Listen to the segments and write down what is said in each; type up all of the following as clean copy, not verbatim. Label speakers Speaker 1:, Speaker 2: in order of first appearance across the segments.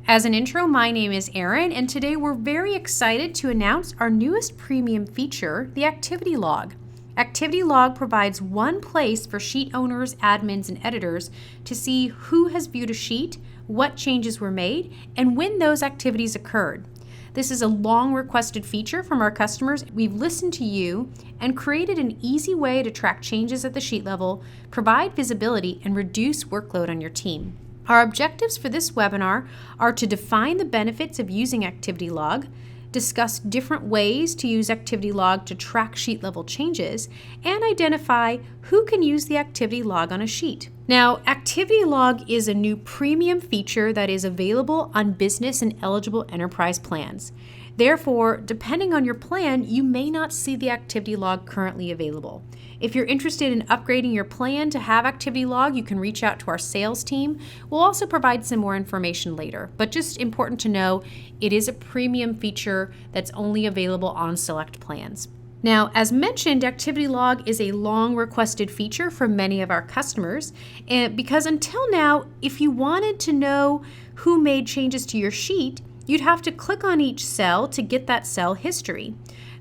Speaker 1: As an intro, my name is Erin, and today we're very excited to announce our newest premium feature, the Activity Log. Activity Log provides one place for sheet owners, admins, and editors to see who has viewed a sheet, what changes were made, and when those activities occurred. This is a long requested feature from our customers. We've listened to you and created an easy way to track changes at the sheet level, provide visibility, and reduce workload on your team. Our objectives for this webinar are to define the benefits of using Activity Log, discuss different ways to use Activity Log to track sheet level changes, and identify who can use the Activity Log on a sheet. Now, Activity Log is a new premium feature that is available on business and eligible enterprise plans. Therefore, depending on your plan, you may not see the Activity Log currently available. If you're interested in upgrading your plan to have Activity Log, you can reach out to our sales team. We'll also provide some more information later, but just important to know, it is a premium feature that's only available on select plans. Now, as mentioned, Activity Log is a long requested feature from many of our customers, and because until now, if you wanted to know who made changes to your sheet, you'd have to click on each cell to get that cell history,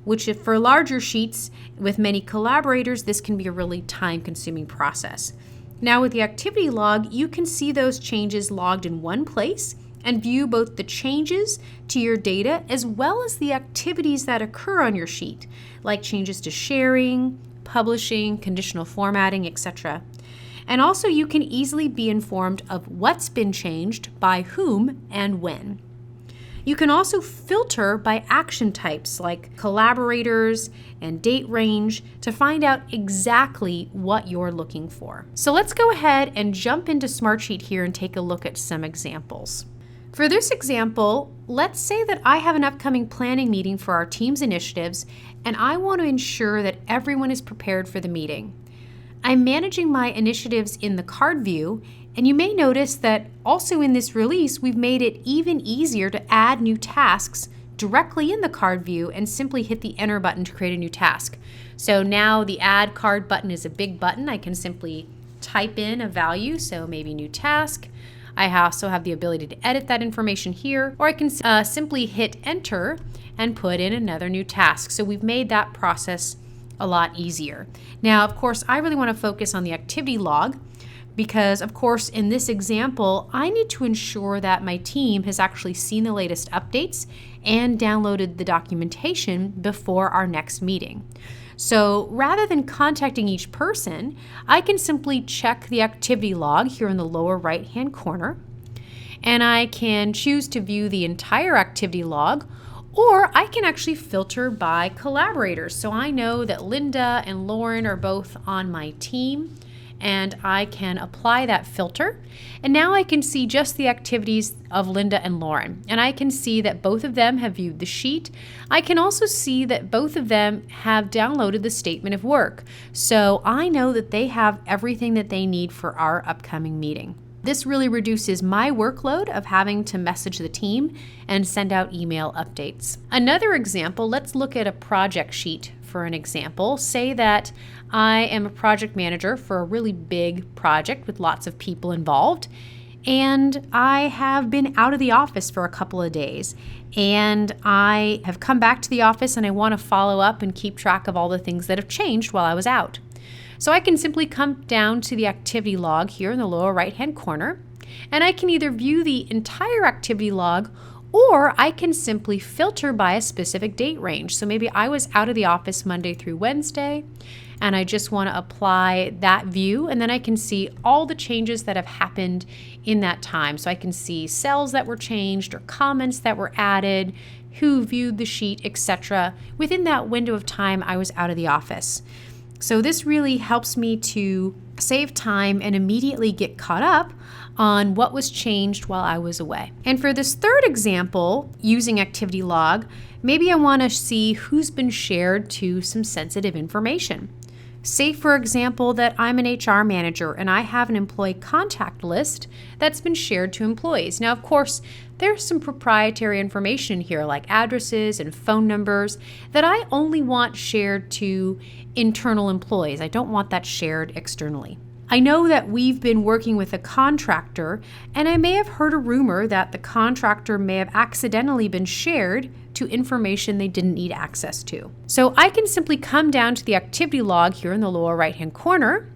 Speaker 1: which if for larger sheets with many collaborators, this can be a really time-consuming process. Now with the Activity Log, you can see those changes logged in one place and view both the changes to your data as well as the activities that occur on your sheet, like changes to sharing, publishing, conditional formatting, etc. And also you can easily be informed of what's been changed, by whom, and when. You can also filter by action types like collaborators and date range to find out exactly what you're looking for. So let's go ahead and jump into Smartsheet here and take a look at some examples. For this example, let's say that I have an upcoming planning meeting for our team's initiatives and I want to ensure that everyone is prepared for the meeting. I'm managing my initiatives in the card view, and you may notice that also in this release, we've made it even easier to add new tasks directly in the card view and simply hit the enter button to create a new task. So now the add card button is a big button. I can simply type in a value, so maybe new task. I also have the ability to edit that information here, or I can simply hit enter and put in another new task. So we've made that process a lot easier. Now, of course, I really want to focus on the Activity Log because, of course, in this example, I need to ensure that my team has actually seen the latest updates and downloaded the documentation before our next meeting. So rather than contacting each person, I can simply check the Activity Log here in the lower right-hand corner, and I can choose to view the entire Activity Log, or I can actually filter by collaborators. So I know that Linda and Lauren are both on my team, and I can apply that filter. And now I can see just the activities of Linda and Lauren. And I can see that both of them have viewed the sheet. I can also see that both of them have downloaded the statement of work. So I know that they have everything that they need for our upcoming meeting. This really reduces my workload of having to message the team and send out email updates. Another example, let's look at a project sheet for an example. Say that I am a project manager for a really big project with lots of people involved, and I have been out of the office for a couple of days, and I have come back to the office and I want to follow up and keep track of all the things that have changed while I was out. So I can simply come down to the Activity Log here in the lower right-hand corner, and I can either view the entire Activity Log, or I can simply filter by a specific date range. So maybe I was out of the office Monday through Wednesday, and I just want to apply that view, and then I can see all the changes that have happened in that time. So I can see cells that were changed or comments that were added, who viewed the sheet, etc. within that window of time I was out of the office. So this really helps me to save time and immediately get caught up on what was changed while I was away. And for this third example, using Activity Log, maybe I want to see who's been shared to some sensitive information. Say, for example, that I'm an HR manager and I have an employee contact list that's been shared to employees. Now, of course, there's some proprietary information here like addresses and phone numbers that I only want shared to internal employees. I don't want that shared externally. I know that we've been working with a contractor, and I may have heard a rumor that the contractor may have accidentally been shared to information they didn't need access to. So I can simply come down to the activity log here in the lower right-hand corner.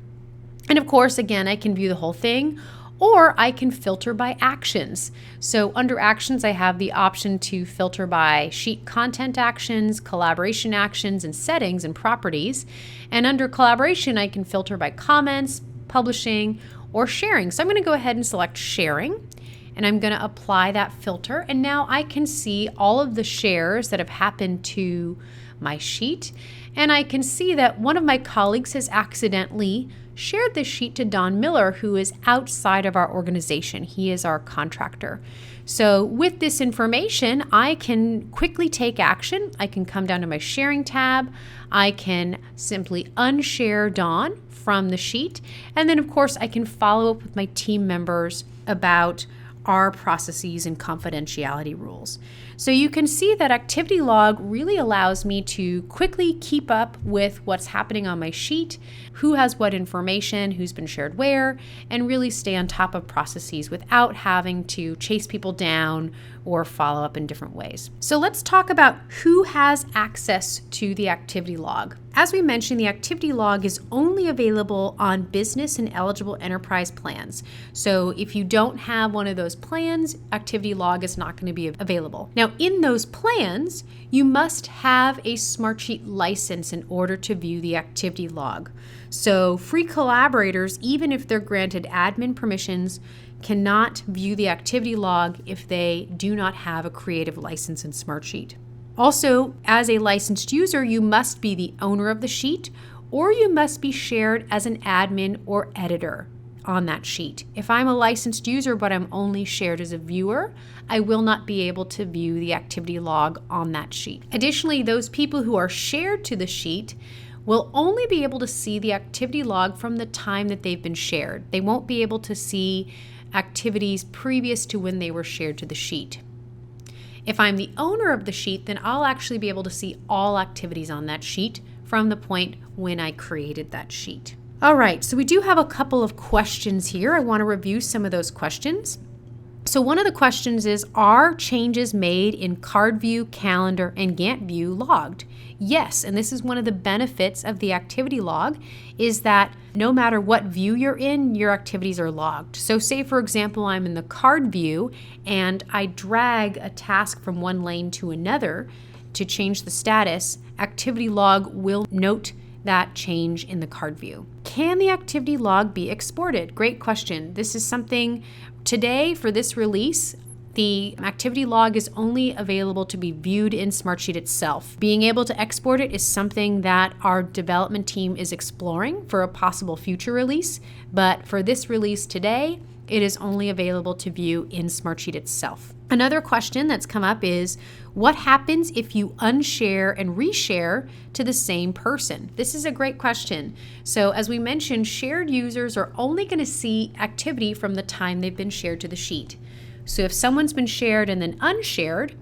Speaker 1: And of course, again, I can view the whole thing, or I can filter by actions. So under actions, I have the option to filter by sheet content actions, collaboration actions, and settings and properties. And under collaboration, I can filter by comments, publishing, or sharing. So I'm going to go ahead and select sharing, and I'm going to apply that filter. And now I can see all of the shares that have happened to my sheet. And I can see that one of my colleagues has accidentally shared this sheet to Don Miller, who is outside of our organization. He is our contractor. So with this information, I can quickly take action. I can come down to my sharing tab. I can simply unshare Don from the sheet. And then of course, I can follow up with my team members about our processes and confidentiality rules. So you can see that activity log really allows me to quickly keep up with what's happening on my sheet, who has what information, who's been shared where, and really stay on top of processes without having to chase people down or follow up in different ways. So let's talk about who has access to the activity log. As we mentioned, the activity log is only available on business and eligible enterprise plans. So if you don't have one of those plans, activity log is not going to be available. Now, in those plans, you must have a Smartsheet license in order to view the activity log. So free collaborators, even if they're granted admin permissions, cannot view the activity log if they do not have a creative license in Smartsheet. Also, as a licensed user, you must be the owner of the sheet, or you must be shared as an admin or editor on that sheet. If I'm a licensed user but I'm only shared as a viewer, I will not be able to view the activity log on that sheet. Additionally, those people who are shared to the sheet will only be able to see the activity log from the time that they've been shared. They won't be able to see activities previous to when they were shared to the sheet. If I'm the owner of the sheet, then I'll actually be able to see all activities on that sheet from the point when I created that sheet. All right, so we do have a couple of questions here. I want to review some of those questions. So one of the questions is, are changes made in Card View, Calendar, and Gantt View logged? Yes, and this is one of the benefits of the activity log, is that no matter what view you're in, your activities are logged. So say, for example, I'm in the Card View and I drag a task from one lane to another to change the status, activity log will note that change in the Card View. Can the activity log be exported? Great question. This is something today for this release. The activity log is only available to be viewed in Smartsheet itself. Being able to export it is something that our development team is exploring for a possible future release, but for this release today, it is only available to view in Smartsheet itself. Another question that's come up is, what happens if you unshare and reshare to the same person? This is a great question. So as we mentioned, shared users are only going to see activity from the time they've been shared to the sheet. So if someone's been shared and then unshared,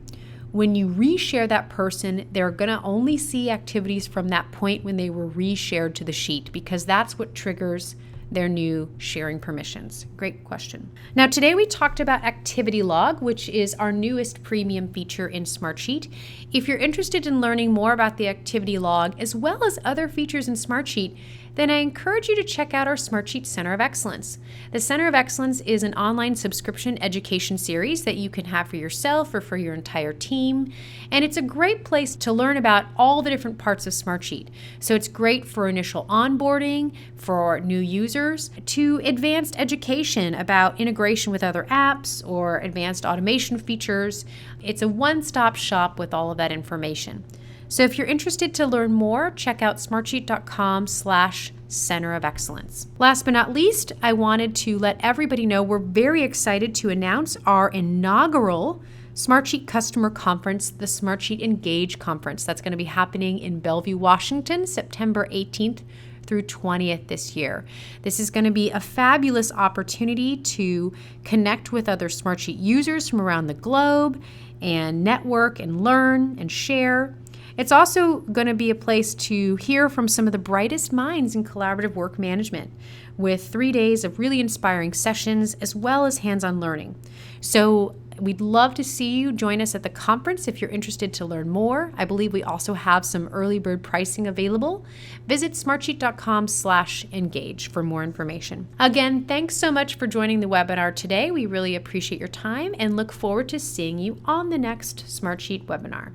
Speaker 1: when you reshare that person, they're going to only see activities from that point when they were reshared to the sheet, because that's what triggers their new sharing permissions. Great question. Now today we talked about activity log, which is our newest premium feature in Smartsheet. If you're interested in learning more about the activity log as well as other features in Smartsheet, then I encourage you to check out our Smartsheet Center of Excellence. The Center of Excellence is an online subscription education series that you can have for yourself or for your entire team. And it's a great place to learn about all the different parts of Smartsheet. So it's great for initial onboarding, for new users, to advanced education about integration with other apps or advanced automation features. It's a one-stop shop with all of that information. So if you're interested to learn more, check out smartsheet.com/Center of Excellence. Last but not least, I wanted to let everybody know we're very excited to announce our inaugural Smartsheet Customer Conference, the Smartsheet Engage Conference. That's going to be happening in Bellevue, Washington, September 18th through 20th this year. This is going to be a fabulous opportunity to connect with other Smartsheet users from around the globe and network and learn and share. It's also going to be a place to hear from some of the brightest minds in collaborative work management, with 3 days of really inspiring sessions as well as hands-on learning. So we'd love to see you join us at the conference if you're interested to learn more. I believe we also have some early bird pricing available. Visit smartsheet.com/engage for more information. Again, thanks so much for joining the webinar today. We really appreciate your time and look forward to seeing you on the next Smartsheet webinar.